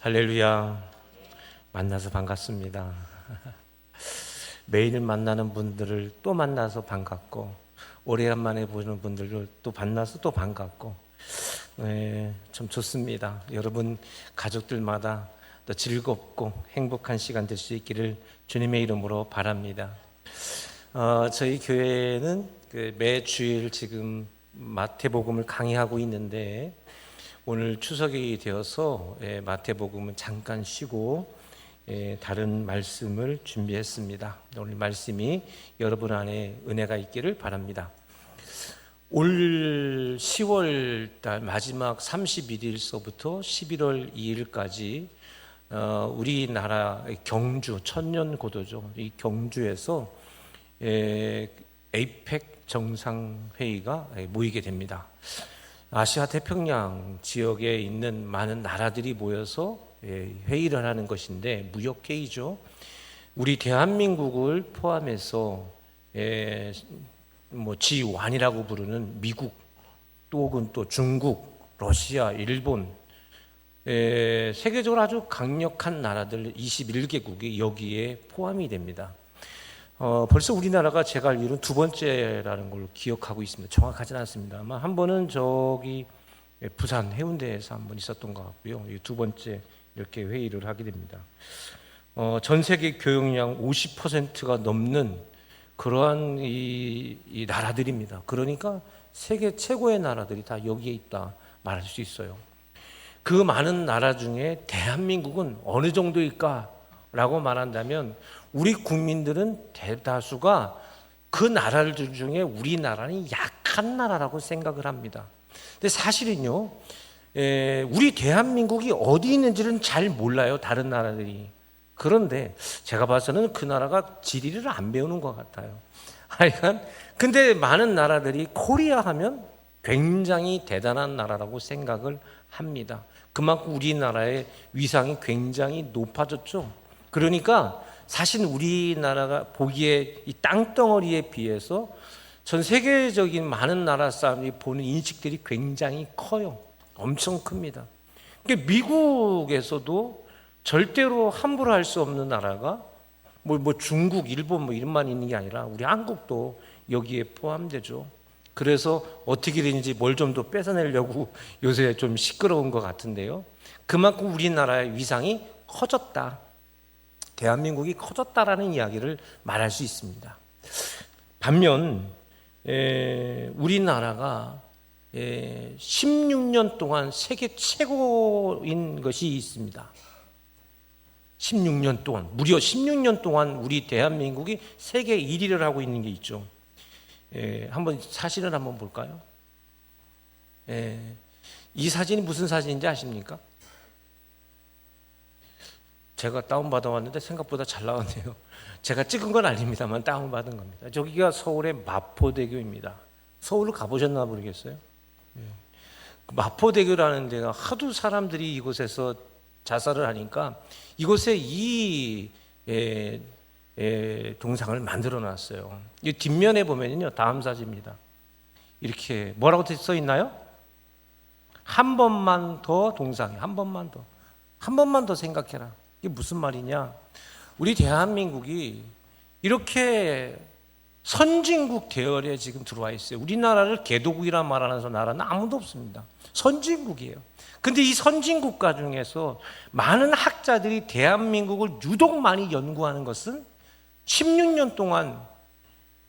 할렐루야. 만나서 반갑습니다. 매일 만나는 분들을 또 만나서 반갑고, 오래간만에 보는 분들을 또 만나서 또 반갑고, 참 좋습니다. 여러분 가족들마다 또 즐겁고 행복한 시간 될 수 있기를 주님의 이름으로 바랍니다. 저희 교회는 매 주일 지금 마태복음을 강의하고 있는데, 오늘 추석이 되어서 마태복음은 잠깐 쉬고 다른 말씀을 준비했습니다. 오늘 말씀이 여러분 안에 은혜가 있기를 바랍니다. 올 10월 달 마지막 31일서부터 11월 2일까지 우리나라 경주 천년고도죠. 이 경주에서 에이펙 정상회의가 모이게 됩니다. 아시아 태평양 지역에 있는 많은 나라들이 모여서 회의를 하는 것인데, 무역회의죠. 우리 대한민국을 포함해서 G1이라고 부르는 미국, 또 혹은 또 중국, 러시아, 일본, 세계적으로 아주 강력한 나라들 21개국이 여기에 포함이 됩니다. 벌써 우리나라가 제가 알기로는 두 번째라는 걸로 기억하고 있습니다. 정확하진 않습니다. 아마 한 번은 저기 부산 해운대에서 한 번 있었던 것 같고요. 두 번째 이렇게 회의를 하게 됩니다. 전 세계 교역량 50%가 넘는 그러한 이 나라들입니다. 그러니까 세계 최고의 나라들이 다 여기에 있다 말할 수 있어요. 그 많은 나라 중에 대한민국은 어느 정도일까라고 말한다면, 우리 국민들은 대다수가 그 나라들 중에 우리나라는 약한 나라라고 생각을 합니다. 근데 사실은요, 우리 대한민국이 어디 있는지는 잘 몰라요, 다른 나라들이. 그런데 제가 봐서는 그 나라가 지리를 안 배우는 것 같아요. 하여간 근데 많은 나라들이 코리아 하면 굉장히 대단한 나라라고 생각을 합니다. 그만큼 우리나라의 위상이 굉장히 높아졌죠. 그러니까 사실 우리나라가 보기에 이 땅덩어리에 비해서 전 세계적인 많은 나라 사람들이 보는 인식들이 굉장히 커요. 엄청 큽니다. 그러니까 미국에서도 절대로 함부로 할 수 없는 나라가 중국, 일본 이런만 있는 게 아니라 우리 한국도 여기에 포함되죠. 그래서 어떻게든지 뭘 좀 더 뺏어내려고 요새 좀 시끄러운 것 같은데요. 그만큼 우리나라의 위상이 커졌다. 대한민국이 커졌다라는 이야기를 말할 수 있습니다. 반면 우리나라가 16년 동안 세계 최고인 것이 있습니다. 16년 동안, 무려 16년 동안 우리 대한민국이 세계 1위를 하고 있는 게 있죠. 한번 사진을 한번 볼까요? 이 사진이 무슨 사진인지 아십니까? 제가 다운받아 왔는데 생각보다 잘 나왔네요. 제가 찍은 건 아닙니다만 다운받은 겁니다. 저기가 서울의 마포대교입니다. 서울을 가보셨나 모르겠어요. 마포대교라는 데가 하도 사람들이 이곳에서 자살을 하니까 이곳에 이 동상을 만들어 놨어요. 이 뒷면에 보면요, 다음 사진입니다. 이렇게 뭐라고 써 있나요? 한 번만 더 동상이, 한 번만 더 생각해라. 이게 무슨 말이냐? 우리 대한민국이 이렇게 선진국 대열에 지금 들어와 있어요. 우리나라를 개도국이라 말하는 나라는 아무도 없습니다. 선진국이에요. 근데 이 선진국가 중에서 많은 학자들이 대한민국을 유독 많이 연구하는 것은 16년 동안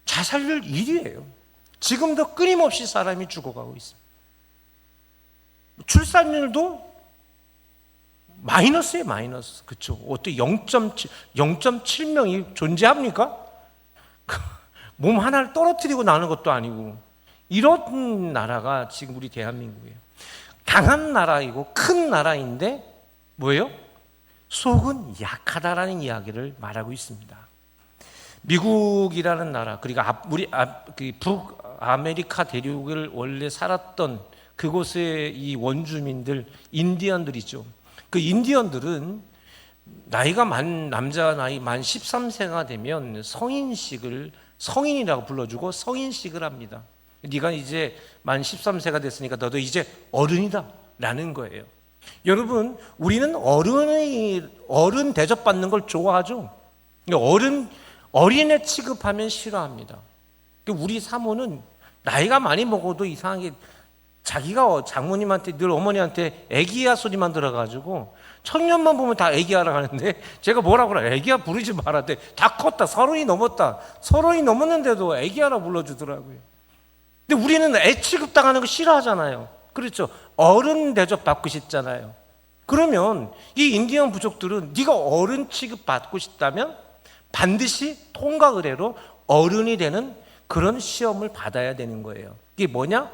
자살률 1위예요. 지금도 끊임없이 사람이 죽어가고 있습니다. 출산율도 마이너스예요, 마이너스. 그렇죠? 어떻게 0.7명이 존재합니까? 몸 하나를 떨어뜨리고 나는 것도 아니고, 이런 나라가 지금 우리 대한민국이에요. 강한 나라이고 큰 나라인데 뭐예요? 속은 약하다라는 이야기를 말하고 있습니다. 미국이라는 나라, 그리고 우리 북아메리카 대륙을 원래 살았던 그곳의 이 원주민들, 인디언들이죠. 그 인디언들은 남자 나이 만 13세가 되면 성인이라고 불러주고 성인식을 합니다. 네가 이제 만 13세가 됐으니까 너도 이제 어른이다 라는 거예요. 여러분, 우리는 어른 대접받는 걸 좋아하죠. 어린애 취급하면 싫어합니다. 우리 사모는 나이가 많이 먹어도 이상하게 자기가 장모님한테 늘 어머니한테 애기야 소리만 들어가지고 청년만 보면 다 애기야라고 하는데, 제가 뭐라고 그래? 애기야 부르지 말았대. 다 컸다. 30이 넘었다. 30이 넘었는데도 애기야라 불러주더라고요. 근데 우리는 애 취급당하는 거 싫어하잖아요. 그렇죠? 어른 대접 받고 싶잖아요. 그러면 이 인디언 부족들은 네가 어른 취급 받고 싶다면 반드시 통과 의례로 어른이 되는 그런 시험을 받아야 되는 거예요. 이게 뭐냐?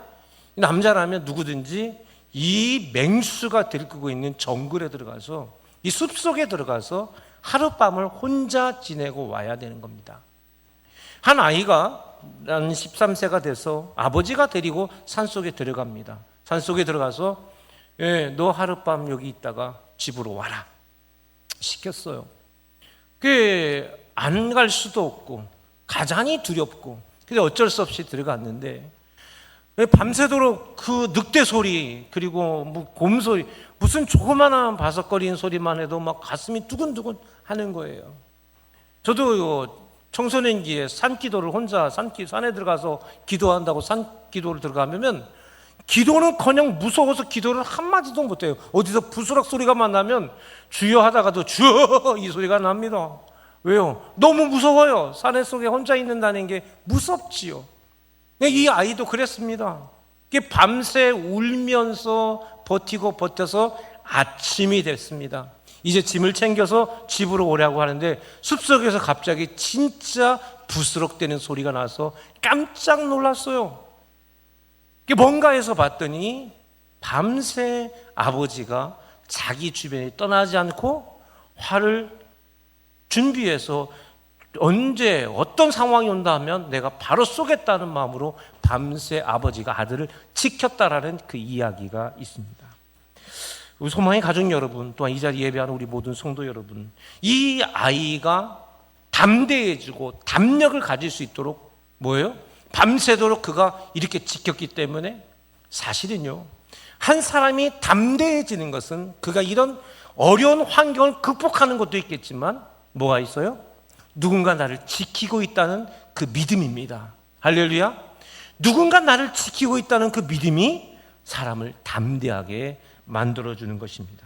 남자라면 누구든지 이 맹수가 들끓고 있는 정글에 들어가서, 이 숲속에 들어가서 하룻밤을 혼자 지내고 와야 되는 겁니다. 한 아이가 한 13세가 돼서 아버지가 데리고 산속에 들어갑니다. 산속에 들어가서 너 하룻밤 여기 있다가 집으로 와라 시켰어요. 그게 안 갈 수도 없고 가장이 두렵고, 근데 어쩔 수 없이 들어갔는데 밤새도록 그 늑대 소리, 그리고 뭐 곰 소리, 무슨 조그마한 바석거리는 소리만 해도 막 가슴이 두근두근 하는 거예요. 저도 청소년기에 산기도를 혼자 산에 들어가서 기도한다고 산기도를 들어가면 기도는커녕 무서워서 기도를 한마디도 못해요. 어디서 부스럭 소리가 나면 주여 하다가도 주여 이 소리가 납니다. 왜요? 너무 무서워요. 산에 속에 혼자 있는다는 게 무섭지요. 이 아이도 그랬습니다. 밤새 울면서 버텨서 아침이 됐습니다. 이제 짐을 챙겨서 집으로 오려고 하는데 숲속에서 갑자기 진짜 부스럭대는 소리가 나서 깜짝 놀랐어요. 이게 뭔가 해서 봤더니 밤새 아버지가 자기 주변에 떠나지 않고 활을 준비해서 언제 어떤 상황이 온다 하면 내가 바로 쏘겠다는 마음으로 밤새 아버지가 아들을 지켰다라는 그 이야기가 있습니다. 우리 소망의 가족 여러분, 또한 이 자리에 예배하는 우리 모든 성도 여러분, 이 아이가 담대해지고 담력을 가질 수 있도록 뭐예요? 밤새도록 그가 이렇게 지켰기 때문에, 사실은요, 한 사람이 담대해지는 것은 그가 이런 어려운 환경을 극복하는 것도 있겠지만 뭐가 있어요? 누군가 나를 지키고 있다는 그 믿음입니다. 할렐루야. 누군가 나를 지키고 있다는 그 믿음이 사람을 담대하게 만들어주는 것입니다.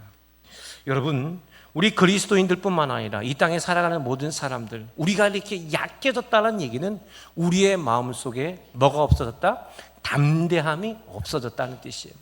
여러분, 우리 그리스도인들뿐만 아니라 이 땅에 살아가는 모든 사람들, 우리가 이렇게 약해졌다는 얘기는 우리의 마음속에 뭐가 없어졌다? 담대함이 없어졌다는 뜻이에요.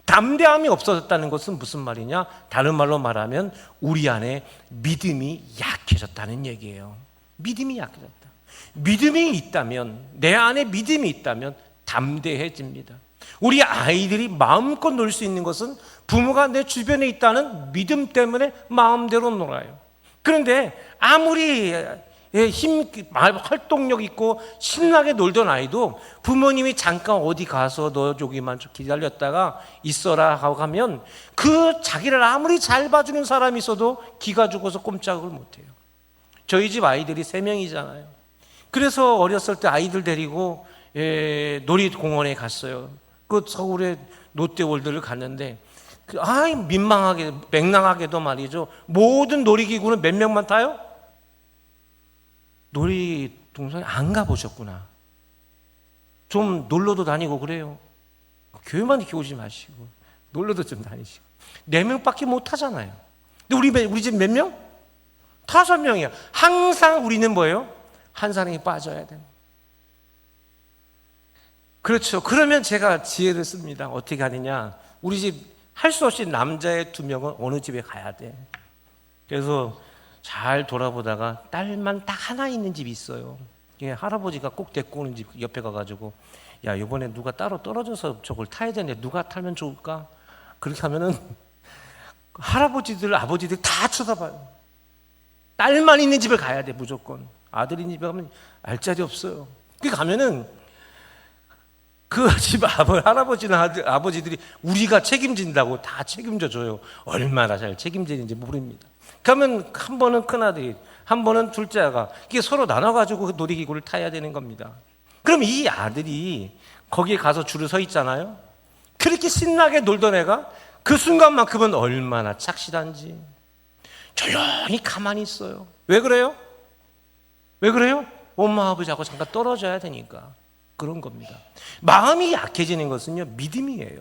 담대함이 없어졌다는 것은 무슨 말이냐? 다른 말로 말하면 우리 안에 믿음이 약해졌다는 얘기예요. 믿음이 약해졌다. 믿음이 있다면, 내 안에 믿음이 있다면 담대해집니다. 우리 아이들이 마음껏 놀 수 있는 것은 부모가 내 주변에 있다는 믿음 때문에 마음대로 놀아요. 그런데 아무리 활동력 있고 신나게 놀던 아이도 부모님이 잠깐 어디 가서 너 여기만 좀 기다렸다가 있어라 하고 가면 그 자기를 아무리 잘 봐주는 사람이 있어도 기가 죽어서 꼼짝을 못해요. 저희 집 아이들이 3명이잖아요. 그래서 어렸을 때 아이들 데리고 놀이공원에 갔어요. 그 서울의 롯데월드를 갔는데 민망하게 맹랑하게도 말이죠, 모든 놀이기구는 몇 명만 타요? 놀이동산에 안 가보셨구나. 좀 놀러도 다니고 그래요. 교회만 이렇게 오지 마시고 놀러도 좀 다니시고. 4명밖에 못 타잖아요. 근데 우리 집 몇 명? 5명이야. 항상 우리는 뭐예요? 한 사람이 빠져야 돼요. 그렇죠. 그러면 제가 지혜를 씁니다. 어떻게 하느냐? 우리 집 할 수 없이 남자의 2명은 어느 집에 가야 돼. 그래서 잘 돌아보다가 딸만 딱 하나 있는 집이 있어요. 할아버지가 꼭 데리고 오는 집 옆에 가가지고, 야, 이번에 누가 따로 떨어져서 저걸 타야 되는데 누가 타면 좋을까? 그렇게 하면은 할아버지들, 아버지들 다 쳐다봐요. 딸만 있는 집에 가야 돼, 무조건. 아들 있는 집에 가면 알짜리 없어요. 그 가면은 그 집 할아버지나 아버지들이 우리가 책임진다고 다 책임져 줘요. 얼마나 잘 책임지는지 모릅니다. 그러면 한 번은 큰아들이, 한 번은 둘째가, 이게 서로 나눠가지고 놀이기구를 타야 되는 겁니다. 그럼 이 아들이 거기에 가서 줄을 서 있잖아요. 그렇게 신나게 놀던 애가 그 순간만큼은 얼마나 착실한지 조용히 가만히 있어요. 왜 그래요? 왜 그래요? 엄마 아버지하고 잠깐 떨어져야 되니까 그런 겁니다. 마음이 약해지는 것은요, 믿음이에요.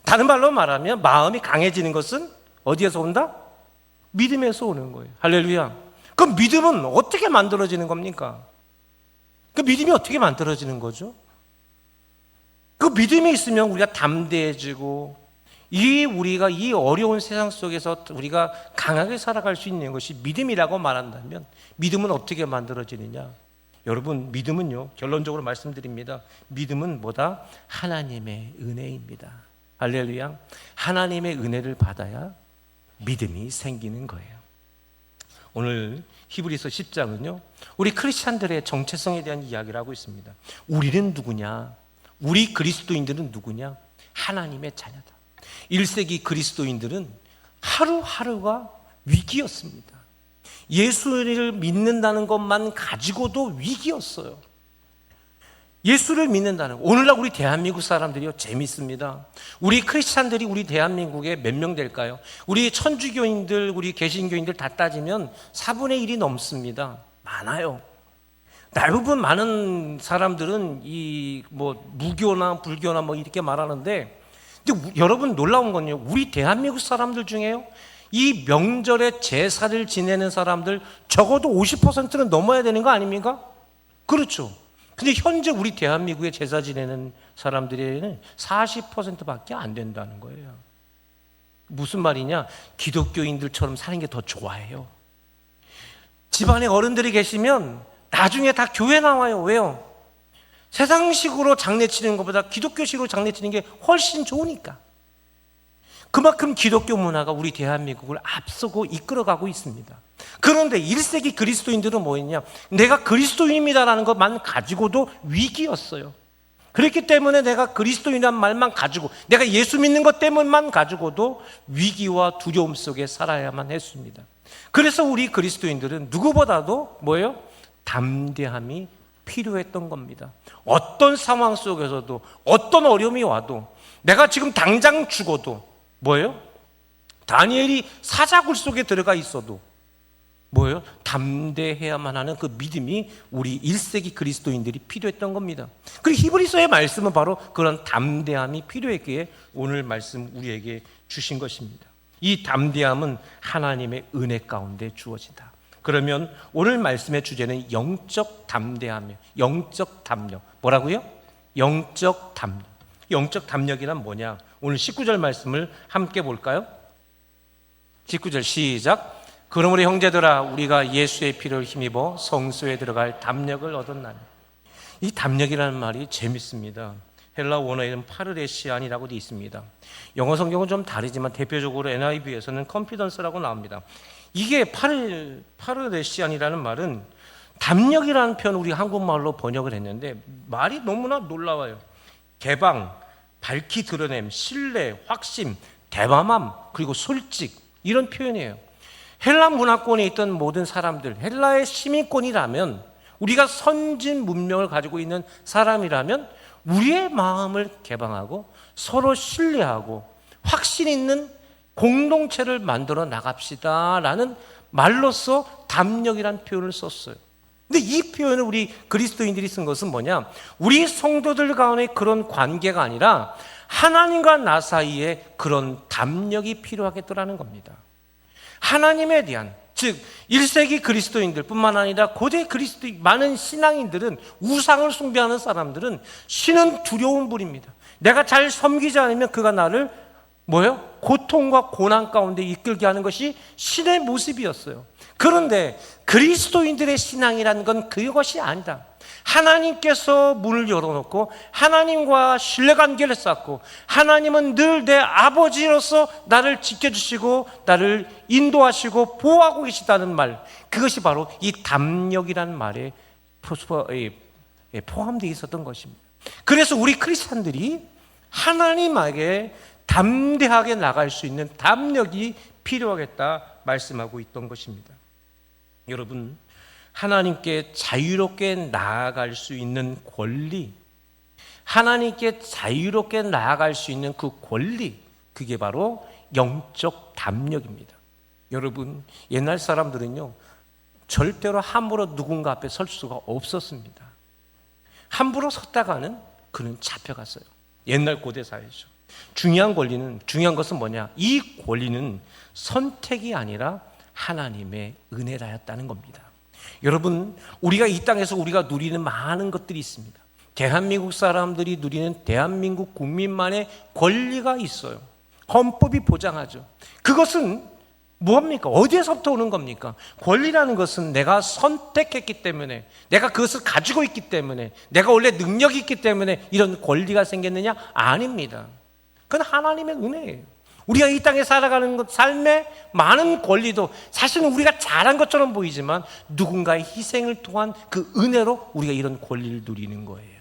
다른 말로 말하면 마음이 강해지는 것은 어디에서 온다? 믿음에서 오는 거예요. 할렐루야. 그럼 믿음은 어떻게 만들어지는 겁니까? 그 믿음이 어떻게 만들어지는 거죠? 그 믿음이 있으면 우리가 담대해지고 우리가 이 어려운 세상 속에서 우리가 강하게 살아갈 수 있는 것이 믿음이라고 말한다면 믿음은 어떻게 만들어지느냐? 여러분, 믿음은요, 결론적으로 말씀드립니다. 믿음은 뭐다? 하나님의 은혜입니다. 할렐루야. 하나님의 은혜를 받아야 믿음이 생기는 거예요. 오늘 히브리서 10장은요, 우리 크리스찬들의 정체성에 대한 이야기를 하고 있습니다. 우리는 누구냐? 우리 그리스도인들은 누구냐? 하나님의 자녀다. 1세기 그리스도인들은 하루하루가 위기였습니다. 예수를 믿는다는 것만 가지고도 위기였어요. 예수를 믿는다는 거. 오늘날 우리 대한민국 사람들이요, 재밌습니다. 우리 크리스찬들이 우리 대한민국에 몇 명 될까요? 우리 천주교인들, 우리 개신교인들 다 따지면 4분의 1이 넘습니다. 많아요. 대부분 많은 사람들은 무교나 불교나 이렇게 말하는데, 근데 여러분 놀라운 건요, 우리 대한민국 사람들 중에요, 이 명절에 제사를 지내는 사람들 적어도 50%는 넘어야 되는 거 아닙니까? 그렇죠. 근데 현재 우리 대한민국에 제사 지내는 사람들에는 40%밖에 안 된다는 거예요. 무슨 말이냐? 기독교인들처럼 사는 게 더 좋아해요. 집안에 어른들이 계시면 나중에 다 교회 나와요. 왜요? 세상식으로 장례치는 것보다 기독교식으로 장례치는 게 훨씬 좋으니까. 그만큼 기독교 문화가 우리 대한민국을 앞서고 이끌어가고 있습니다. 그런데 1세기 그리스도인들은 뭐였냐? 내가 그리스도인입니다라는 것만 가지고도 위기였어요. 그렇기 때문에 내가 그리스도인이라는 말만 가지고, 내가 예수 믿는 것 때문만 가지고도 위기와 두려움 속에 살아야만 했습니다. 그래서 우리 그리스도인들은 누구보다도 뭐예요? 담대함이 필요했던 겁니다. 어떤 상황 속에서도, 어떤 어려움이 와도, 내가 지금 당장 죽어도 뭐예요? 다니엘이 사자굴 속에 들어가 있어도 뭐예요? 담대해야만 하는 그 믿음이 우리 1세기 그리스도인들이 필요했던 겁니다. 그리고 히브리서의 말씀은 바로 그런 담대함이 필요했기에 오늘 말씀 우리에게 주신 것입니다. 이 담대함은 하나님의 은혜 가운데 주어진다. 그러면 오늘 말씀의 주제는 영적 담대함이에요. 영적 담력. 뭐라고요? 영적 담력. 영적 담력이란 뭐냐? 오늘 19절 말씀을 함께 볼까요? 19절 시작. 그러므로 형제들아, 우리가 예수의 피를 힘입어 성소에 들어갈 담력을 얻었나니. 이 담력이라는 말이 재밌습니다. 헬라 원어에는 파르레시안이라고 되어 있습니다. 영어 성경은 좀 다르지만 대표적으로 NIV에서는 컨피던스라고 나옵니다. 이게 파르레시안이라는 말은 담력이라는 표현을 우리 한국말로 번역을 했는데 말이 너무나 놀라워요. 개방, 밝히 드러냄, 신뢰, 확신, 대담함, 그리고 솔직, 이런 표현이에요. 헬라 문화권에 있던 모든 사람들, 헬라의 시민권이라면, 우리가 선진 문명을 가지고 있는 사람이라면 우리의 마음을 개방하고 서로 신뢰하고 확신 있는 공동체를 만들어 나갑시다 라는 말로서 담력이라는 표현을 썼어요. 근데 이 표현을 우리 그리스도인들이 쓴 것은 뭐냐? 우리 성도들 가운데 그런 관계가 아니라 하나님과 나 사이에 그런 담력이 필요하겠더라는 겁니다. 하나님에 대한, 즉 1세기 그리스도인들 뿐만 아니라 고대 그리스도인, 많은 신앙인들은, 우상을 숭배하는 사람들은 신은 두려운 분입니다. 내가 잘 섬기지 않으면 그가 나를 뭐예요? 고통과 고난 가운데 이끌게 하는 것이 신의 모습이었어요. 그런데 그리스도인들의 신앙이라는 건 그것이 아니다. 하나님께서 문을 열어놓고 하나님과 신뢰관계를 쌓고, 하나님은 늘 내 아버지로서 나를 지켜주시고 나를 인도하시고 보호하고 계시다는 말, 그것이 바로 이 담력이라는 말에 포함되어 있었던 것입니다. 그래서 우리 크리스찬들이 하나님에게 담대하게 나갈 수 있는 담력이 필요하겠다 말씀하고 있던 것입니다. 여러분, 하나님께 자유롭게 나아갈 수 있는 권리, 하나님께 자유롭게 나아갈 수 있는 그 권리, 그게 바로 영적 담력입니다. 여러분, 옛날 사람들은요, 절대로 함부로 누군가 앞에 설 수가 없었습니다. 함부로 섰다가는 그는 잡혀갔어요. 옛날 고대 사회죠. 중요한 것은 뭐냐? 이 권리는 선택이 아니라 하나님의 은혜라였다는 겁니다. 여러분, 우리가 이 땅에서 우리가 누리는 많은 것들이 있습니다. 대한민국 사람들이 누리는 대한민국 국민만의 권리가 있어요. 헌법이 보장하죠. 그것은 무엇입니까? 어디에서부터 오는 겁니까? 권리라는 것은 내가 선택했기 때문에, 내가 그것을 가지고 있기 때문에, 내가 원래 능력이 있기 때문에 이런 권리가 생겼느냐? 아닙니다. 그건 하나님의 은혜예요. 우리가 이 땅에 살아가는 것, 삶의 많은 권리도 사실은 우리가 잘한 것처럼 보이지만 누군가의 희생을 통한 그 은혜로 우리가 이런 권리를 누리는 거예요.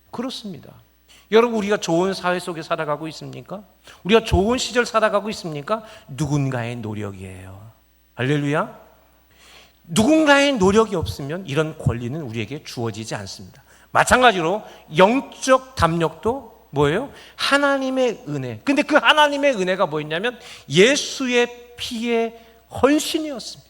그렇습니다. 여러분, 우리가 좋은 사회 속에 살아가고 있습니까? 우리가 좋은 시절 살아가고 있습니까? 누군가의 노력이에요. 할렐루야. 누군가의 노력이 없으면 이런 권리는 우리에게 주어지지 않습니다. 마찬가지로 영적 담력도 뭐예요? 하나님의 은혜. 근데 그 하나님의 은혜가 뭐였냐면 예수의 피의 헌신이었습니다.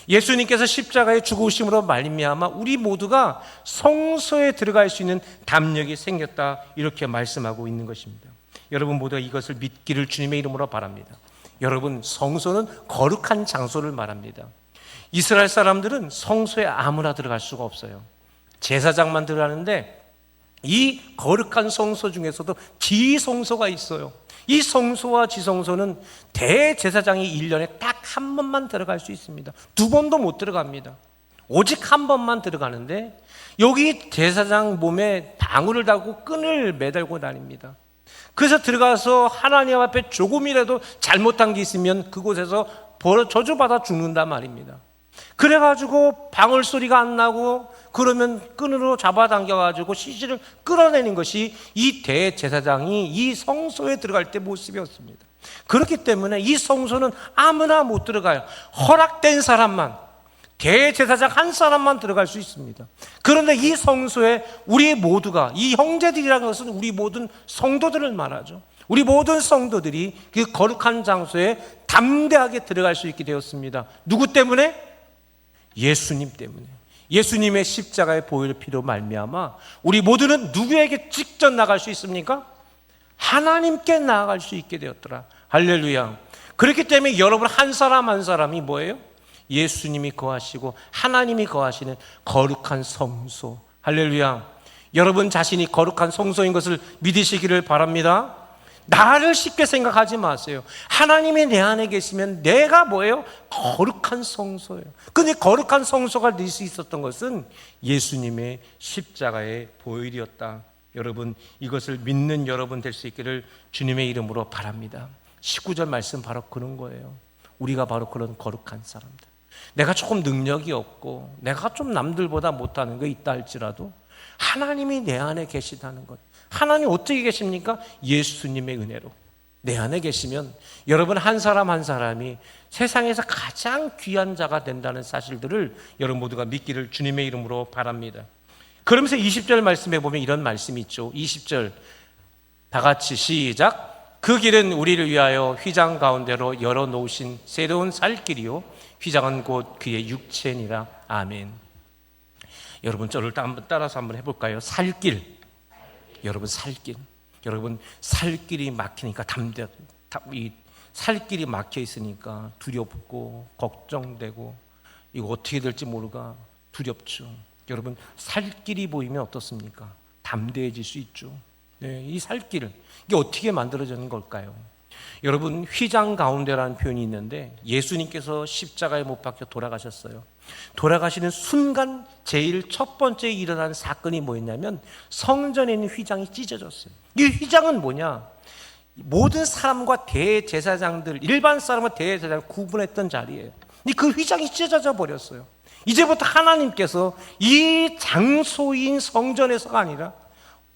예수님께서 십자가에 죽으심으로 말미암아 우리 모두가 성소에 들어갈 수 있는 담력이 생겼다, 이렇게 말씀하고 있는 것입니다. 여러분 모두가 이것을 믿기를 주님의 이름으로 바랍니다. 여러분, 성소는 거룩한 장소를 말합니다. 이스라엘 사람들은 성소에 아무나 들어갈 수가 없어요. 제사장만 들어가는데 이 거룩한 성소 중에서도 지성소가 있어요. 이 성소와 지성소는 대제사장이 1년에 딱 한 번만 들어갈 수 있습니다. 2번도 못 들어갑니다. 오직 한 번만 들어가는데 여기 제사장 몸에 방울을 달고 끈을 매달고 다닙니다. 그래서 들어가서 하나님 앞에 조금이라도 잘못한 게 있으면 그곳에서 저주받아 죽는단 말입니다. 그래가지고 방울 소리가 안 나고 그러면 끈으로 잡아당겨가지고 시신을 끌어내는 것이 이 대제사장이 이 성소에 들어갈 때 모습이었습니다. 그렇기 때문에 이 성소는 아무나 못 들어가요. 허락된 사람만, 대제사장 한 사람만 들어갈 수 있습니다. 그런데 이 성소에 우리 모두가, 이 형제들이라는 것은 우리 모든 성도들을 말하죠. 우리 모든 성도들이 그 거룩한 장소에 담대하게 들어갈 수 있게 되었습니다. 누구 때문에? 예수님 때문에. 예수님의 십자가의 보혈 피로 말미암아 우리 모두는 누구에게 직접 나갈 수 있습니까? 하나님께 나아갈 수 있게 되었더라. 할렐루야. 그렇기 때문에 여러분 한 사람 한 사람이 뭐예요? 예수님이 거하시고 하나님이 거하시는 거룩한 성소. 할렐루야. 여러분 자신이 거룩한 성소인 것을 믿으시기를 바랍니다. 나를 쉽게 생각하지 마세요. 하나님이 내 안에 계시면 내가 뭐예요? 거룩한 성소예요. 근데 거룩한 성소가 될 수 있었던 것은 예수님의 십자가의 보혈이었다. 여러분, 이것을 믿는 여러분 될 수 있기를 주님의 이름으로 바랍니다. 19절 말씀 바로 그런 거예요. 우리가 바로 그런 거룩한 사람들. 내가 조금 능력이 없고 내가 좀 남들보다 못하는 거 있다 할지라도 하나님이 내 안에 계시다는 것. 하나님 어떻게 계십니까? 예수님의 은혜로 내 안에 계시면 여러분 한 사람 한 사람이 세상에서 가장 귀한 자가 된다는 사실들을 여러분 모두가 믿기를 주님의 이름으로 바랍니다. 그러면서 20절 말씀에 보면 이런 말씀이 있죠. 20절 다 같이 시작. 그 길은 우리를 위하여 휘장 가운데로 열어놓으신 새로운 살 길이요 휘장은 곧 그의 육체니라. 아멘. 여러분 저를 따라서 한번 해볼까요? 살길. 여러분 살길. 여러분 살길이 막히니까 이 살길이 막혀 있으니까 두렵고 걱정되고 이거 어떻게 될지 모르가 두렵죠. 여러분 살길이 보이면 어떻습니까? 담대해질 수 있죠. 네, 이 살길 이게 어떻게 만들어지는 걸까요? 여러분 휘장 가운데라는 표현이 있는데 예수님께서 십자가에 못 박혀 돌아가셨어요. 돌아가시는 순간 제일 첫 번째 일어난 사건이 뭐였냐면 성전에 있는 휘장이 찢어졌어요. 이 휘장은 뭐냐? 모든 사람과 대제사장들, 일반 사람과 대제사장을 구분했던 자리예요. 그 휘장이 찢어져 버렸어요. 이제부터 하나님께서 이 장소인 성전에서가 아니라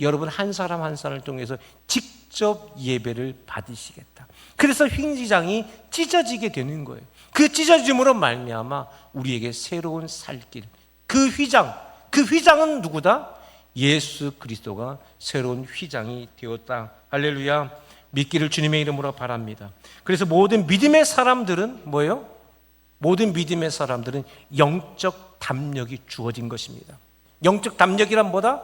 여러분 한 사람 한 사람을 통해서 직접 예배를 받으시겠다. 그래서 휘장이 찢어지게 되는 거예요. 그 찢어짐으로 말미암아 우리에게 새로운 살길. 그 휘장은 누구다? 예수 그리스도가 새로운 휘장이 되었다. 할렐루야. 믿기를 주님의 이름으로 바랍니다. 그래서 모든 믿음의 사람들은 뭐예요? 모든 믿음의 사람들은 영적 담력이 주어진 것입니다. 영적 담력이란 뭐다?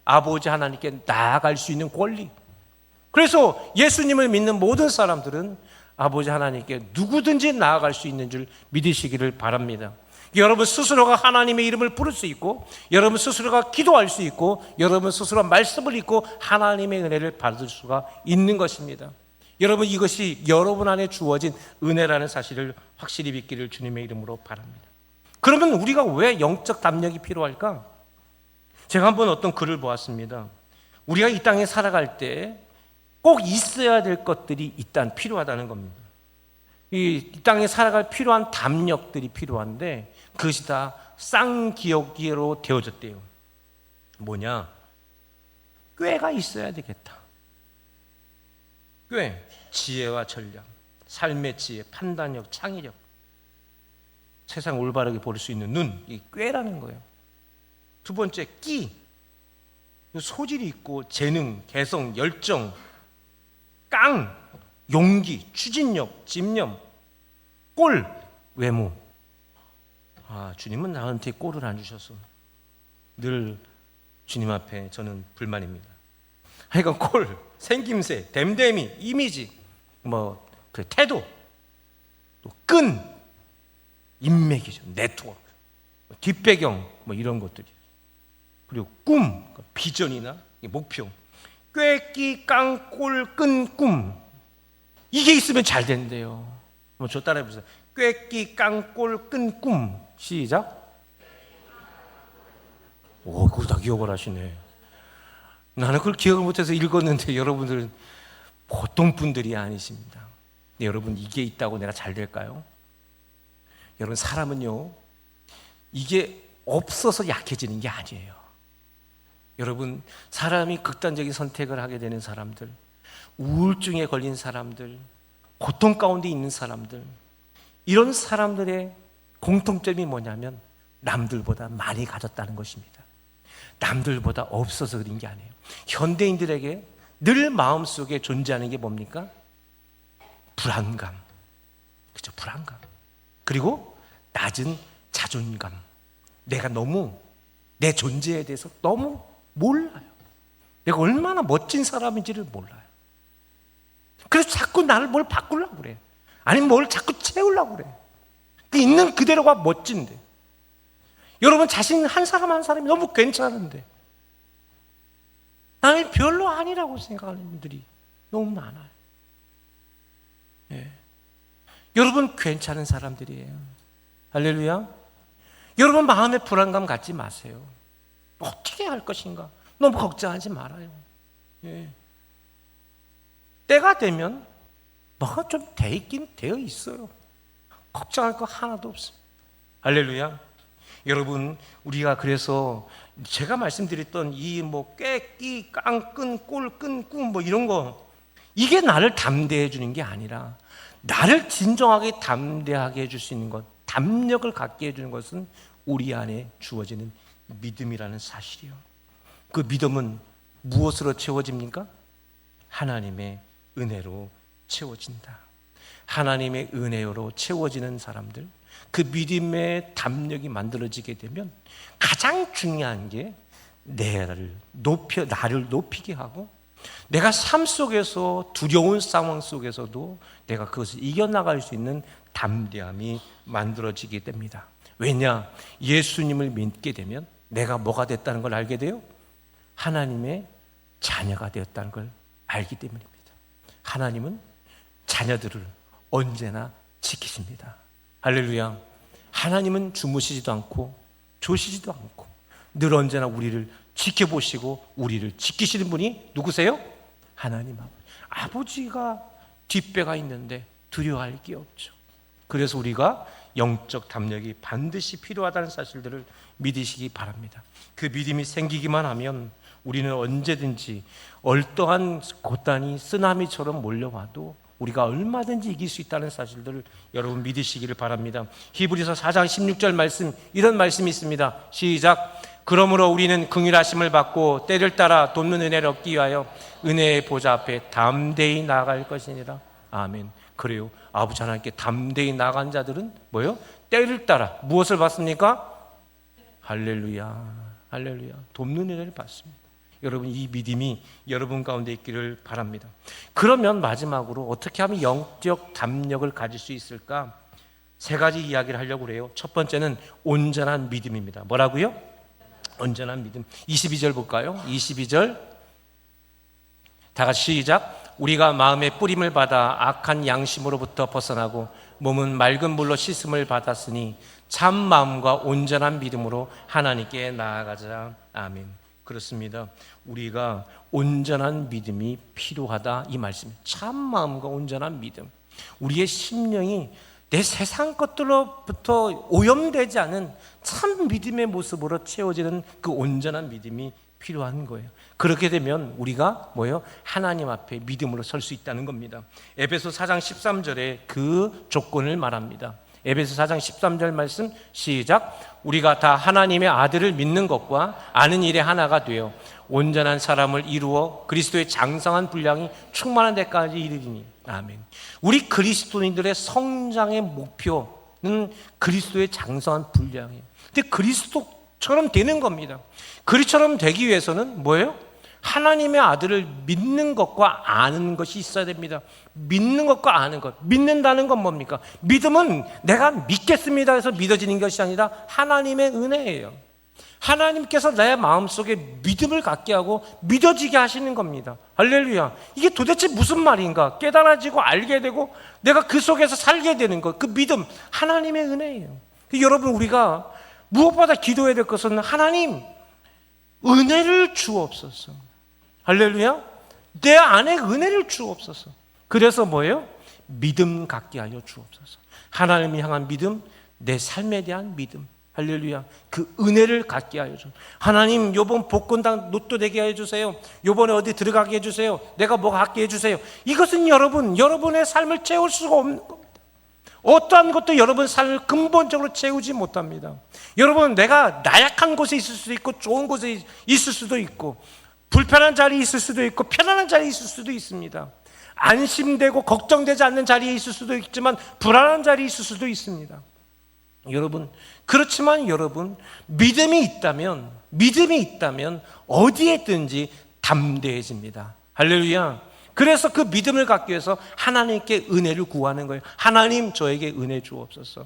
아버지 하나님께 나아갈 수 있는 권리. 그래서 예수님을 믿는 모든 사람들은 아버지 하나님께 누구든지 나아갈 수 있는 줄 믿으시기를 바랍니다. 여러분 스스로가 하나님의 이름을 부를 수 있고, 여러분 스스로가 기도할 수 있고, 여러분 스스로 말씀을 읽고 하나님의 은혜를 받을 수가 있는 것입니다. 여러분 이것이 여러분 안에 주어진 은혜라는 사실을 확실히 믿기를 주님의 이름으로 바랍니다. 그러면 우리가 왜 영적 담력이 필요할까? 제가 한번 어떤 글을 보았습니다. 우리가 이 땅에 살아갈 때 꼭 있어야 될 것들이 일단 필요하다는 겁니다. 이 땅에 살아갈 필요한 담력들이 필요한데 그것이 다 쌍기역기로 되어졌대요. 뭐냐? 꾀가 있어야 되겠다. 꾀, 지혜와 전략, 삶의 지혜, 판단력, 창의력, 세상 올바르게 볼 수 있는 눈, 이 꾀라는 거예요. 두 번째, 끼, 소질이 있고 재능, 개성, 열정, 깡, 용기, 추진력, 집념, 꼴, 외모. 주님은 나한테 꼴을 안 주셔서 늘 주님 앞에 저는 불만입니다. 하여간 꼴, 생김새, 댐댐이, 이미지, 그 태도, 또 끈, 인맥이죠, 네트워크, 뒷배경, 이런 것들이. 그리고 꿈, 비전이나 목표, 꾀끼, 깡, 꼴, 끈, 꿈. 이게 있으면 잘 된대요. 저 따라해보세요. 꾀끼, 깡, 꼴, 끈, 꿈. 시작. 그걸 다 기억을 하시네. 나는 그걸 기억을 못해서 읽었는데 여러분들은 보통 분들이 아니십니다. 여러분 이게 있다고 내가 잘 될까요? 여러분 사람은요, 이게 없어서 약해지는 게 아니에요. 여러분 사람이 극단적인 선택을 하게 되는 사람들, 우울증에 걸린 사람들, 고통 가운데 있는 사람들, 이런 사람들의 공통점이 뭐냐면 남들보다 많이 가졌다는 것입니다. 남들보다 없어서 그런 게 아니에요. 현대인들에게 늘 마음속에 존재하는 게 뭡니까? 불안감. 그죠? 불안감. 그리고 낮은 자존감. 내가 너무 내 존재에 대해서 너무 몰라요. 내가 얼마나 멋진 사람인지를 몰라요. 그래서 자꾸 나를 뭘 바꾸려고 그래. 아니면 뭘 자꾸 채우려고 그래. 그 있는 그대로가 멋진데. 여러분 자신 한 사람 한 사람이 너무 괜찮은데 나는 별로 아니라고 생각하는 분들이 너무 많아요. 예. 여러분 괜찮은 사람들이에요. 할렐루야. 여러분 마음에 불안감 갖지 마세요. 어떻게 할 것인가 너무 걱정하지 말아요. 예. 때가 되면 뭐가 좀 돼 있긴 되어 있어요. 걱정할 거 하나도 없습니다. 할렐루야. 여러분 우리가 그래서 제가 말씀드렸던 이 꾀, 끼, 깡, 끈, 꼴, 끈, 꿈 이런 거, 이게 나를 담대해 주는 게 아니라 나를 진정하게 담대하게 해줄 수 있는 것, 담력을 갖게 해주는 것은 우리 안에 주어지는 믿음이라는 사실이요. 그 믿음은 무엇으로 채워집니까? 하나님의 은혜로 채워진다. 하나님의 은혜로 채워지는 사람들, 그 믿음의 담력이 만들어지게 되면 가장 중요한 게 나를 높이게 하고, 내가 삶 속에서 두려운 상황 속에서도 내가 그것을 이겨나갈 수 있는 담대함이 만들어지게 됩니다. 왜냐? 예수님을 믿게 되면 내가 뭐가 됐다는 걸 알게 돼요? 하나님의 자녀가 되었다는 걸 알기 때문입니다. 하나님은 자녀들을 언제나 지키십니다. 할렐루야. 하나님은 주무시지도 않고 조시지도 않고 늘 언제나 우리를 지켜보시고 우리를 지키시는 분이 누구세요? 하나님 아버지가 뒷배가 있는데 두려워할 게 없죠. 그래서 우리가 영적 담력이 반드시 필요하다는 사실들을 믿으시기 바랍니다. 그 믿음이 생기기만 하면 우리는 언제든지 얼떠한 고단이 쓰나미처럼 몰려와도 우리가 얼마든지 이길 수 있다는 사실들을 여러분 믿으시기를 바랍니다. 히브리서 4장 16절 말씀, 이런 말씀이 있습니다. 시작. 그러므로 우리는 긍휼하심을 받고 때를 따라 돕는 은혜를 얻기 위하여 은혜의 보좌 앞에 담대히 나아갈 것이니라. 아멘. 그래요. 아버지 하나님께 담대히 나아간 자들은 뭐예요? 때를 따라 무엇을 받습니까? 할렐루야, 할렐루야. 돕는 은혜를 받습니다. 여러분, 이 믿음이 여러분 가운데 있기를 바랍니다. 그러면 마지막으로 어떻게 하면 영적 담력을 가질 수 있을까? 세 가지 이야기를 하려고 그래요. 첫 번째는 온전한 믿음입니다. 뭐라고요? 온전한 믿음. 22절 볼까요? 22절 다 같이 시작. 우리가 마음의 뿌림을 받아 악한 양심으로부터 벗어나고 몸은 맑은 물로 씻음을 받았으니 참 마음과 온전한 믿음으로 하나님께 나아가자. 아멘. 그렇습니다. 우리가 온전한 믿음이 필요하다, 이 말씀입니다. 참 마음과 온전한 믿음. 우리의 심령이 내 세상 것들로부터 오염되지 않은 참 믿음의 모습으로 채워지는 그 온전한 믿음이 필요한 거예요. 그렇게 되면 우리가 뭐예요? 하나님 앞에 믿음으로 설 수 있다는 겁니다. 에베소 4장 13절에 그 조건을 말합니다. 에베소 4장 13절 말씀 시작. 우리가 다 하나님의 아들을 믿는 것과 아는 일에 하나가 되어 온전한 사람을 이루어 그리스도의 장성한 분량이 충만한 데까지 이르리니. 아멘. 우리 그리스도인들의 성장의 목표는 그리스도의 장성한 분량이에요. 근데 그리스도처럼 되는 겁니다. 그리스도처럼 되기 위해서는 뭐예요? 하나님의 아들을 믿는 것과 아는 것이 있어야 됩니다. 믿는 것과 아는 것. 믿는다는 건 뭡니까? 믿음은 내가 믿겠습니다 해서 믿어지는 것이 아니라 하나님의 은혜예요. 하나님께서 내 마음속에 믿음을 갖게 하고 믿어지게 하시는 겁니다. 할렐루야. 이게 도대체 무슨 말인가? 깨달아지고 알게 되고 내가 그 속에서 살게 되는 것. 그 믿음, 하나님의 은혜예요. 여러분, 우리가 무엇보다 기도해야 될 것은 하나님, 은혜를 주옵소서. 할렐루야. 내 안에 은혜를 주옵소서. 그래서 뭐예요? 믿음 갖게 하여 주옵소서. 하나님을 향한 믿음, 내 삶에 대한 믿음. 할렐루야. 그 은혜를 갖게 하여 주옵소서. 하나님, 요번 복권당 로또 되게 해주세요. 요번에 어디 들어가게 해주세요. 내가 뭐 갖게 해주세요. 이것은 여러분의 삶을 채울 수가 없는 겁니다. 어떠한 것도 여러분 삶을 근본적으로 채우지 못합니다. 여러분, 내가 나약한 곳에 있을 수도 있고 좋은 곳에 있을 수도 있고 불편한 자리에 있을 수도 있고 편안한 자리에 있을 수도 있습니다. 안심되고 걱정되지 않는 자리에 있을 수도 있지만 불안한 자리에 있을 수도 있습니다. 여러분, 그렇지만 여러분, 믿음이 있다면 어디에든지 담대해집니다. 할렐루야. 그래서 그 믿음을 갖기 위해서 하나님께 은혜를 구하는 거예요. 하나님, 저에게 은혜 주옵소서.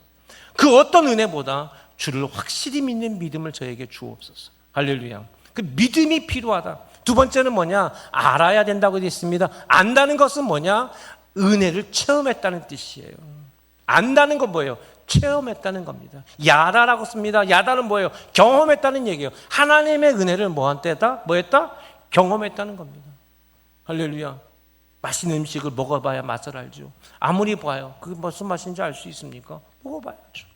그 어떤 은혜보다 주를 확실히 믿는 믿음을 저에게 주옵소서. 할렐루야. 그 믿음이 필요하다. 두 번째는 뭐냐? 알아야 된다고 되어 있습니다. 안다는 것은 뭐냐? 은혜를 체험했다는 뜻이에요. 안다는 건 뭐예요? 체험했다는 겁니다. 야다라고 씁니다. 야다는 뭐예요? 경험했다는 얘기예요. 하나님의 은혜를 뭐한 때다? 뭐했다? 경험했다는 겁니다. 할렐루야. 맛있는 음식을 먹어봐야 맛을 알죠. 아무리 봐요. 그게 무슨 맛인지 알 수 있습니까? 먹어봐야죠.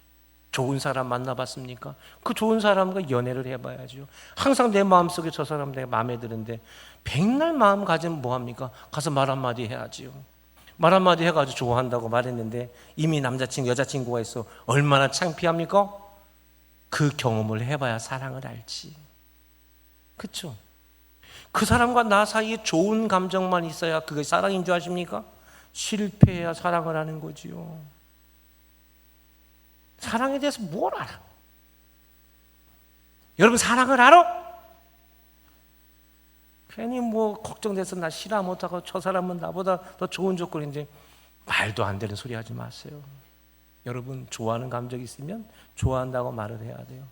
좋은 사람 만나봤습니까? 그 좋은 사람과 연애를 해봐야죠. 항상 내 마음속에 저 사람 내가 마음에 드는데 백날 마음 가지면 뭐합니까? 가서 말 한마디 해야지요. 말 한마디 해가지고 좋아한다고 말했는데 이미 남자친구 여자친구가 있어. 얼마나 창피합니까? 그 경험을 해봐야 사랑을 알지. 그렇죠? 그 사람과 나 사이에 좋은 감정만 있어야 그게 사랑인 줄 아십니까? 실패해야 사랑을 하는 거지요. 사랑에 대해서 뭘 알아? 여러분, 사랑을 알아? 괜히 뭐 걱정돼서 나 싫어 못하고 저 사람은 나보다 더 좋은 조건인데 말도 안 되는 소리 하지 마세요. 여러분, 좋아하는 감정이 있으면 좋아한다고 말을 해야 돼요.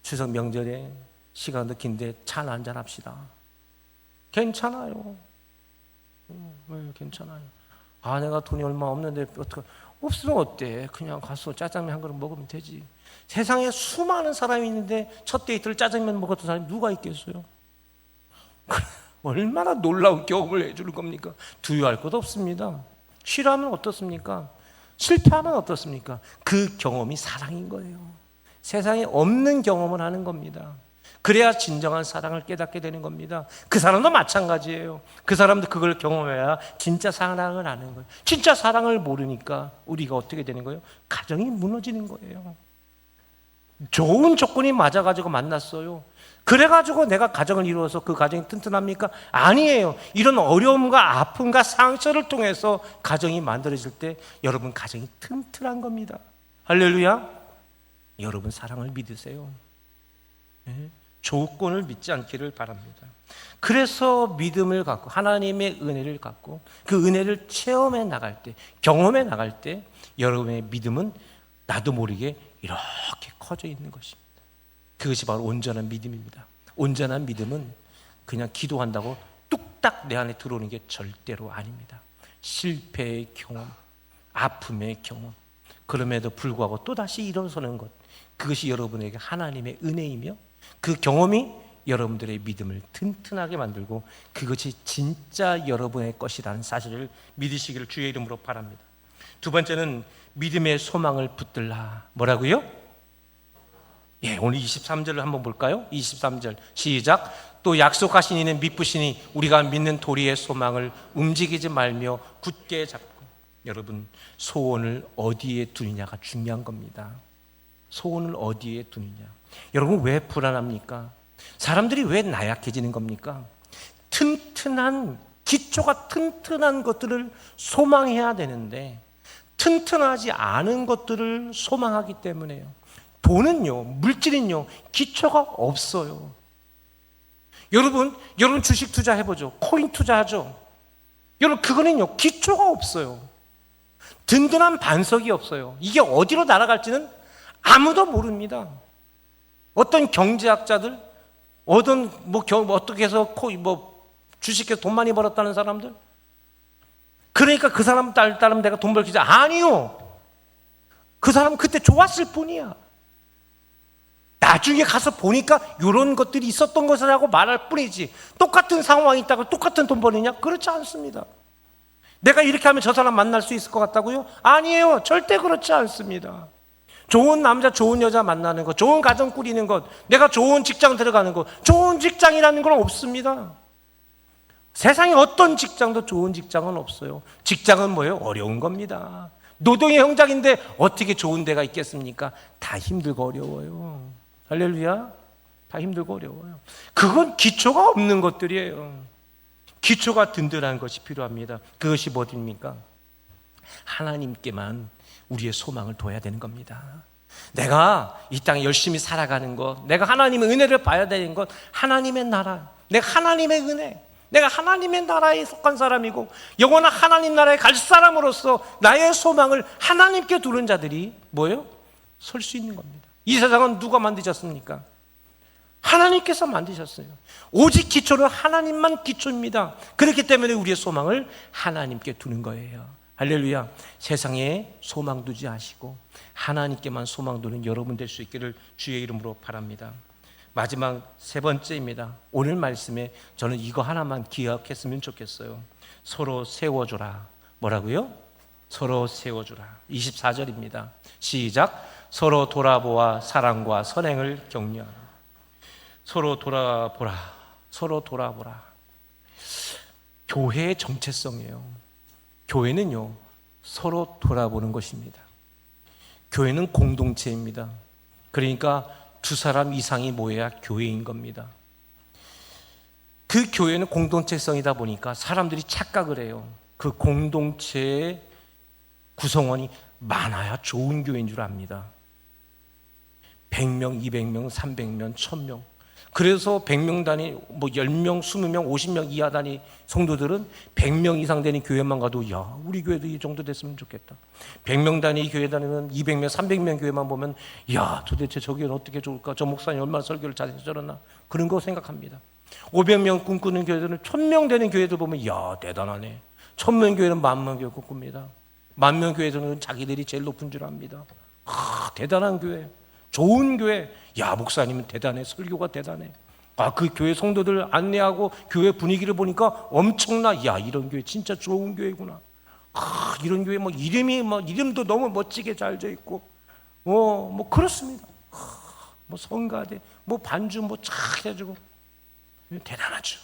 추석 명절에 시간도 긴데 차 한잔 합시다. 괜찮아요. 괜찮아요. 아, 내가 돈이 얼마 없는데 어떡해. 없으면 어때? 그냥 가서 짜장면 한 그릇 먹으면 되지. 세상에 수많은 사람이 있는데 첫 데이트를 짜장면 먹었던 사람이 누가 있겠어요? 얼마나 놀라운 경험을 해주는 겁니까? 두려워할 것도 없습니다. 싫어하면 어떻습니까? 실패하면 어떻습니까? 그 경험이 사랑인 거예요. 세상에 없는 경험을 하는 겁니다. 그래야 진정한 사랑을 깨닫게 되는 겁니다. 그 사람도 마찬가지예요. 그 사람도 그걸 경험해야 진짜 사랑을 아는 거예요. 진짜 사랑을 모르니까 우리가 어떻게 되는 거예요? 가정이 무너지는 거예요. 좋은 조건이 맞아가지고 만났어요. 그래가지고 내가 가정을 이루어서 그 가정이 튼튼합니까? 아니에요. 이런 어려움과 아픔과 상처를 통해서 가정이 만들어질 때 여러분 가정이 튼튼한 겁니다. 할렐루야. 여러분 사랑을 믿으세요. 네? 조건을 믿지 않기를 바랍니다. 그래서 믿음을 갖고 하나님의 은혜를 갖고 그 은혜를 체험해 나갈 때, 경험해 나갈 때 여러분의 믿음은 나도 모르게 이렇게 커져 있는 것입니다. 그것이 바로 온전한 믿음입니다. 온전한 믿음은 그냥 기도한다고 뚝딱 내 안에 들어오는 게 절대로 아닙니다. 실패의 경험, 아픔의 경험, 그럼에도 불구하고 또다시 일어서는 것, 그것이 여러분에게 하나님의 은혜이며 그 경험이 여러분들의 믿음을 튼튼하게 만들고 그것이 진짜 여러분의 것이라는 사실을 믿으시기를 주의 이름으로 바랍니다. 두 번째는 믿음의 소망을 붙들라. 뭐라고요? 예, 오늘 23절을 한번 볼까요? 23절 시작. 또 약속하신 이는 미쁘시니 우리가 믿는 도리의 소망을 움직이지 말며 굳게 잡고. 여러분 소원을 어디에 두느냐가 중요한 겁니다. 소원을 어디에 두느냐. 여러분 왜 불안합니까? 사람들이 왜 나약해지는 겁니까? 튼튼한 기초가 튼튼한 것들을 소망해야 되는데 튼튼하지 않은 것들을 소망하기 때문에요. 돈은요, 물질은요, 기초가 없어요. 여러분 주식 투자해보죠. 코인 투자하죠. 여러분 그거는요, 기초가 없어요. 든든한 반석이 없어요. 이게 어디로 날아갈지는 아무도 모릅니다. 어떤 경제학자들, 어떻게 해서 주식해서 돈 많이 벌었다는 사람들, 그러니까 그 사람 따르면 내가 돈 벌기지. 아니요. 그 사람은 그때 좋았을 뿐이야. 나중에 가서 보니까 이런 것들이 있었던 것이라고 말할 뿐이지 똑같은 상황이 있다고 똑같은 돈 버느냐? 그렇지 않습니다. 내가 이렇게 하면 저 사람 만날 수 있을 것 같다고요? 아니에요. 절대 그렇지 않습니다. 좋은 남자, 좋은 여자 만나는 것, 좋은 가정 꾸리는 것, 내가 좋은 직장 들어가는 것, 좋은 직장이라는 건 없습니다. 세상에 어떤 직장도 좋은 직장은 없어요. 직장은 뭐예요? 어려운 겁니다. 노동의 형장인데 어떻게 좋은 데가 있겠습니까? 다 힘들고 어려워요. 할렐루야. 다 힘들고 어려워요. 그건 기초가 없는 것들이에요. 기초가 든든한 것이 필요합니다. 그것이 뭐입니까? 하나님께만 우리의 소망을 둬야 되는 겁니다. 내가 이 땅에 열심히 살아가는 것, 내가 하나님의 은혜를 봐야 되는 것, 하나님의 나라, 내가 하나님의 은혜, 내가 하나님의 나라에 속한 사람이고 영원한 하나님 나라에 갈 사람으로서 나의 소망을 하나님께 두는 자들이 뭐예요? 설 수 있는 겁니다. 이 세상은 누가 만드셨습니까? 하나님께서 만드셨어요. 오직 기초는 하나님만 기초입니다. 그렇기 때문에 우리의 소망을 하나님께 두는 거예요. 할렐루야. 세상에 소망 두지 마시고 하나님께만 소망 두는 여러분 될 수 있기를 주의 이름으로 바랍니다. 마지막 세 번째입니다. 오늘 말씀에 저는 이거 하나만 기억했으면 좋겠어요. 서로 세워주라. 뭐라고요? 서로 세워주라. 24절입니다. 시작. 서로 돌아보아 사랑과 선행을 격려하라. 서로 돌아보라. 서로 돌아보라. 교회의 정체성이에요. 교회는요, 서로 돌아보는 것입니다. 교회는 공동체입니다. 그러니까 두 사람 이상이 모여야 교회인 겁니다. 그 교회는 공동체성이다 보니까 사람들이 착각을 해요. 그 공동체의 구성원이 많아야 좋은 교회인 줄 압니다. 100명, 200명, 300명, 1000명. 그래서 100명 단위, 10명, 20명, 50명 이하 단위 성도들은 100명 이상 되는 교회만 가도 야, 우리 교회도 이 정도 됐으면 좋겠다. 100명 단위 교회 다니면 200명, 300명 교회만 보면 야, 도대체 저기는 어떻게 좋을까? 저 목사님 얼마나 설교를 잘해서 저러나? 그런 거 생각합니다. 500명 꿈꾸는 교회들은 1000명 되는 교회들 보면 야, 대단하네. 1000명 교회는 10,000명 교회 꿈꿉니다. 10,000명 교회에서는 자기들이 제일 높은 줄 압니다. 대단한 교회. 좋은 교회. 야, 목사님은 대단해. 설교가 대단해. 그 교회 성도들 안내하고 교회 분위기를 보니까 엄청나. 야, 이런 교회 진짜 좋은 교회구나. 이런 교회 이름도 너무 멋지게 잘 져 있고. 그렇습니다. 성가대, 반주 착 해주고. 대단하죠.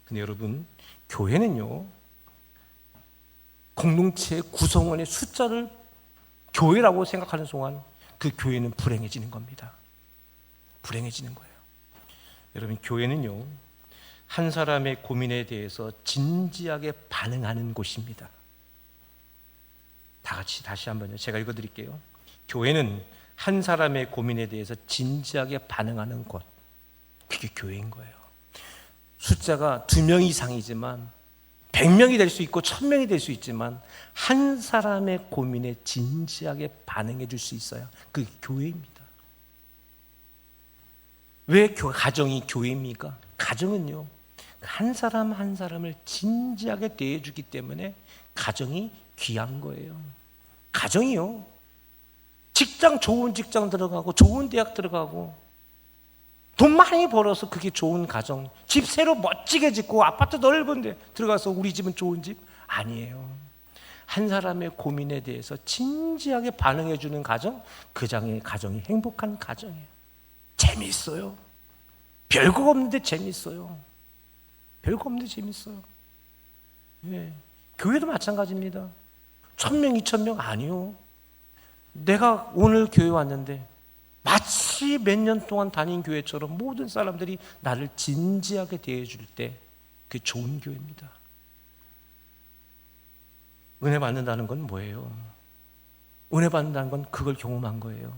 근데 여러분, 교회는요, 공동체 구성원의 숫자를 교회라고 생각하는 순간 그 교회는 불행해지는 겁니다. 불행해지는 거예요. 여러분, 교회는요, 한 사람의 고민에 대해서 진지하게 반응하는 곳입니다. 다 같이 다시 한번요. 제가 읽어드릴게요. 교회는 한 사람의 고민에 대해서 진지하게 반응하는 곳. 그게 교회인 거예요. 숫자가 2명 이상이지만 100명이 될 수 있고 1000명이 될 수 있지만 한 사람의 고민에 진지하게 반응해 줄 수 있어요. 그게 교회입니다. 왜 가정이 교회입니까? 가정은요, 한 사람 한 사람을 진지하게 대해주기 때문에 가정이 귀한 거예요. 가정이요, 직장, 좋은 직장 들어가고 좋은 대학 들어가고 돈 많이 벌어서 그게 좋은 가정, 집 새로 멋지게 짓고 아파트 넓은 데 들어가서 우리 집은 좋은 집 아니에요. 한 사람의 고민에 대해서 진지하게 반응해 주는 가정, 그 가정이 행복한 가정이에요. 재미있어요. 별거 없는데 재미있어요. 별거 없는데 재미있어요. 예. 교회도 마찬가지입니다. 1000명, 2000명 아니요. 내가 오늘 교회 왔는데 마치 몇 년 동안 다닌 교회처럼 모든 사람들이 나를 진지하게 대해줄 때 그게 좋은 교회입니다. 은혜 받는다는 건 뭐예요? 은혜 받는다는 건 그걸 경험한 거예요.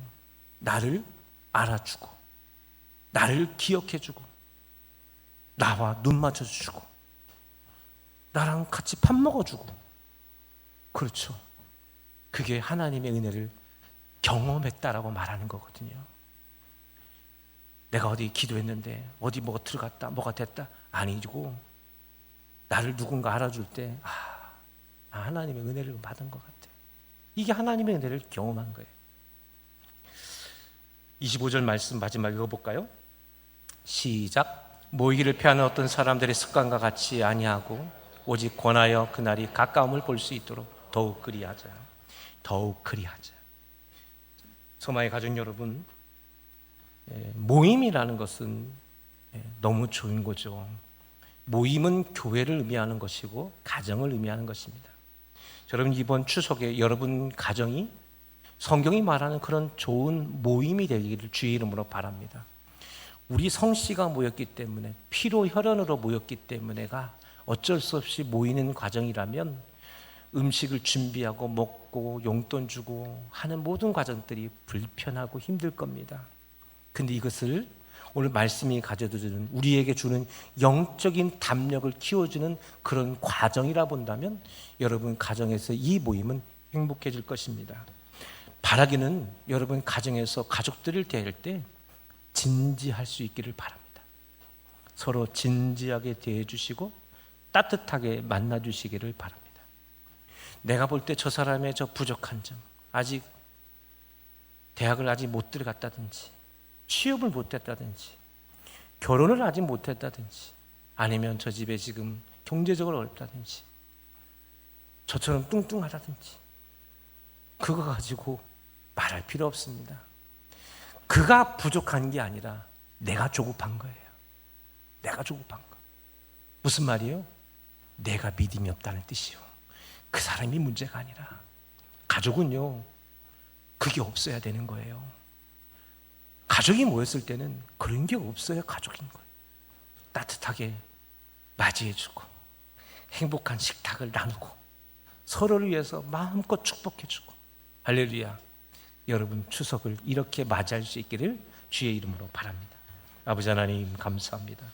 나를 알아주고, 나를 기억해주고, 나와 눈 맞춰주고, 나랑 같이 밥 먹어주고. 그렇죠. 그게 하나님의 은혜를 경험했다라고 말하는 거거든요. 내가 어디 기도했는데 어디 뭐가 들어갔다, 뭐가 됐다 아니고, 나를 누군가 알아줄 때 하나님의 은혜를 받은 것 같아요. 이게 하나님의 은혜를 경험한 거예요. 25절 말씀 마지막 읽어볼까요? 시작. 모이기를 피하는 어떤 사람들의 습관과 같이 아니하고 오직 권하여 그날이 가까움을 볼 수 있도록 더욱 그리하자. 더욱 그리하자. 소마의 가족 여러분, 모임이라는 것은 너무 좋은 거죠. 모임은 교회를 의미하는 것이고 가정을 의미하는 것입니다. 여러분, 이번 추석에 여러분 가정이 성경이 말하는 그런 좋은 모임이 되기를 주의 이름으로 바랍니다. 우리 성씨가 모였기 때문에, 피로 혈연으로 모였기 때문에가 어쩔 수 없이 모이는 과정이라면 음식을 준비하고 먹고 용돈 주고 하는 모든 과정들이 불편하고 힘들 겁니다. 근데 이것을 오늘 말씀이 가져다주는, 우리에게 주는 영적인 담력을 키워주는 그런 과정이라 본다면 여러분 가정에서 이 모임은 행복해질 것입니다. 바라기는 여러분 가정에서 가족들을 대할 때 진지할 수 있기를 바랍니다. 서로 진지하게 대해주시고 따뜻하게 만나주시기를 바랍니다. 내가 볼 때 저 사람의 저 부족한 점, 아직 대학을 아직 못 들어갔다든지, 취업을 못했다든지, 결혼을 아직 못했다든지, 아니면 저 집에 지금 경제적으로 어렵다든지, 저처럼 뚱뚱하다든지, 그거 가지고 말할 필요 없습니다. 그가 부족한 게 아니라 내가 조급한 거예요. 내가 조급한 거. 무슨 말이에요? 내가 믿음이 없다는 뜻이요. 그 사람이 문제가 아니라 가족은요, 그게 없어야 되는 거예요. 가족이 모였을 때는 그런 게 없어야 가족인 거예요. 따뜻하게 맞이해주고 행복한 식탁을 나누고 서로를 위해서 마음껏 축복해주고. 할렐루야. 여러분 추석을 이렇게 맞이할 수 있기를 주의 이름으로 바랍니다. 아버지 하나님 감사합니다.